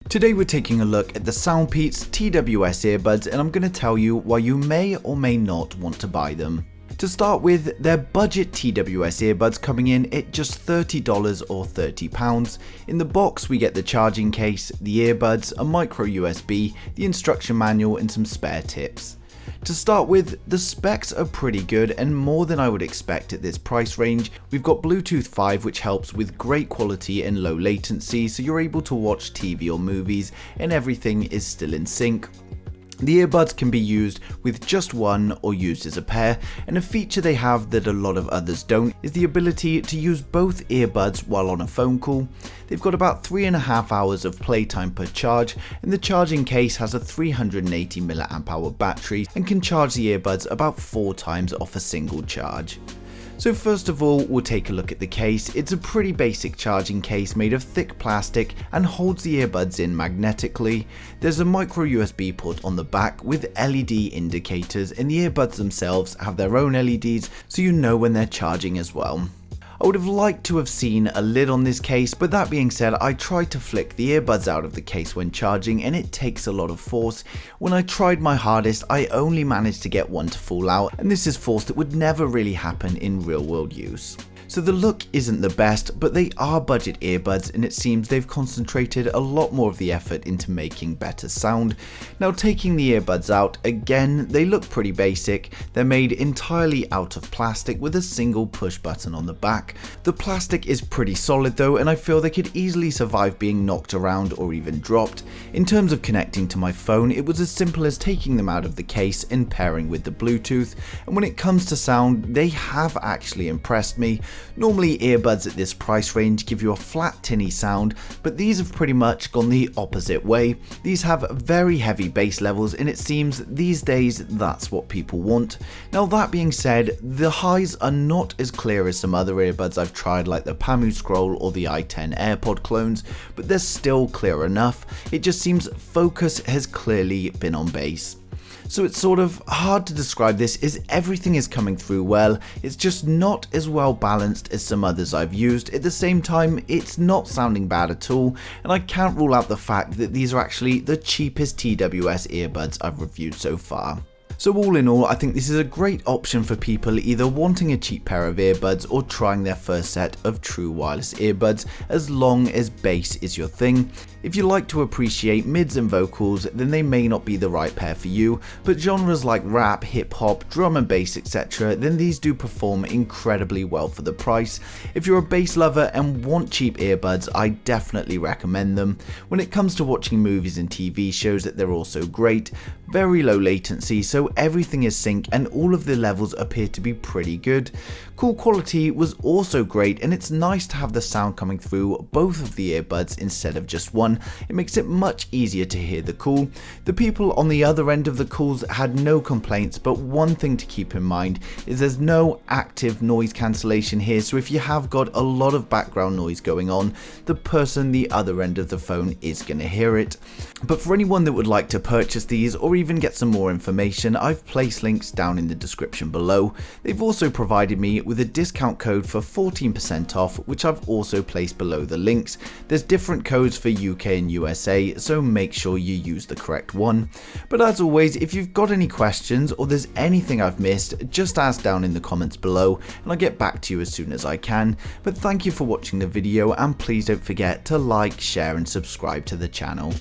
Today we're taking a look at the Soundpeats TWS earbuds, and I'm going to tell you why you may or may not want to buy them. To start with, they're budget TWS earbuds coming in at just $30 or £30. In the box we get the charging case, the earbuds, a micro USB, the instruction manual and some spare tips. To start with, the specs are pretty good and more than I would expect at this price range. We've got Bluetooth 5, which helps with great quality and low latency, so you're able to watch TV or movies and everything is still in sync. The earbuds can be used with just one or used as a pair, and a feature they have that a lot of others don't is the ability to use both earbuds while on a phone call. They've got about 3.5 hours of playtime per charge, and the charging case has a 380 mAh battery and can charge the earbuds about 4 times off a single charge. So first of all, we'll take a look at the case. It's a pretty basic charging case made of thick plastic and holds the earbuds in magnetically. There's a micro USB port on the back with LED indicators, and the earbuds themselves have their own LEDs so you know when they're charging as well. I would have liked to have seen a lid on this case, but that being said, I tried to flick the earbuds out of the case when charging and it takes a lot of force. When I tried my hardest, I only managed to get one to fall out, and this is force that would never really happen in real world use. So the look isn't the best, but they are budget earbuds and it seems they've concentrated a lot more of the effort into making better sound. Now taking the earbuds out, again, they look pretty basic. They're made entirely out of plastic with a single push button on the back. The plastic is pretty solid though, and I feel they could easily survive being knocked around or even dropped. In terms of connecting to my phone, it was as simple as taking them out of the case and pairing with the Bluetooth, and when it comes to sound, they have actually impressed me. Normally earbuds at this price range give you a flat tinny sound, but these have pretty much gone the opposite way. These have very heavy bass levels and it seems these days that's what people want. Now that being said, the highs are not as clear as some other earbuds I've tried like the Pamu Scroll or the i10 AirPod clones, but they're still clear enough. It just seems focus has clearly been on bass. So it's sort of hard to describe this as everything is coming through well, it's just not as well balanced as some others I've used. At the same time, it's not sounding bad at all, and I can't rule out the fact that these are actually the cheapest TWS earbuds I've reviewed so far. So all in all, I think this is a great option for people either wanting a cheap pair of earbuds or trying their first set of true wireless earbuds, as long as bass is your thing. If you like to appreciate mids and vocals, then they may not be the right pair for you, but genres like rap, hip hop, drum and bass, etc., then these do perform incredibly well for the price. If you're a bass lover and want cheap earbuds, I definitely recommend them. When it comes to watching movies and TV shows, they're also great. Very low latency, so everything is sync and all of the levels appear to be pretty good. Call quality was also great, and it's nice to have the sound coming through both of the earbuds instead of just one. It makes it much easier to hear the call. The people on the other end of the calls had no complaints, but one thing to keep in mind is there's no active noise cancellation here, so if you have got a lot of background noise going on, the person the other end of the phone is going to hear it. But for anyone that would like to purchase these or even get some more information, I've placed links down in the description below. They've also provided me with a discount code for 14% off, which I've also placed below the links. There's different codes for UK and USA, so make sure you use the correct one. But as always, if you've got any questions or there's anything I've missed, just ask down in the comments below and I'll get back to you as soon as I can. But thank you for watching the video, and please don't forget to like, share and subscribe to the channel.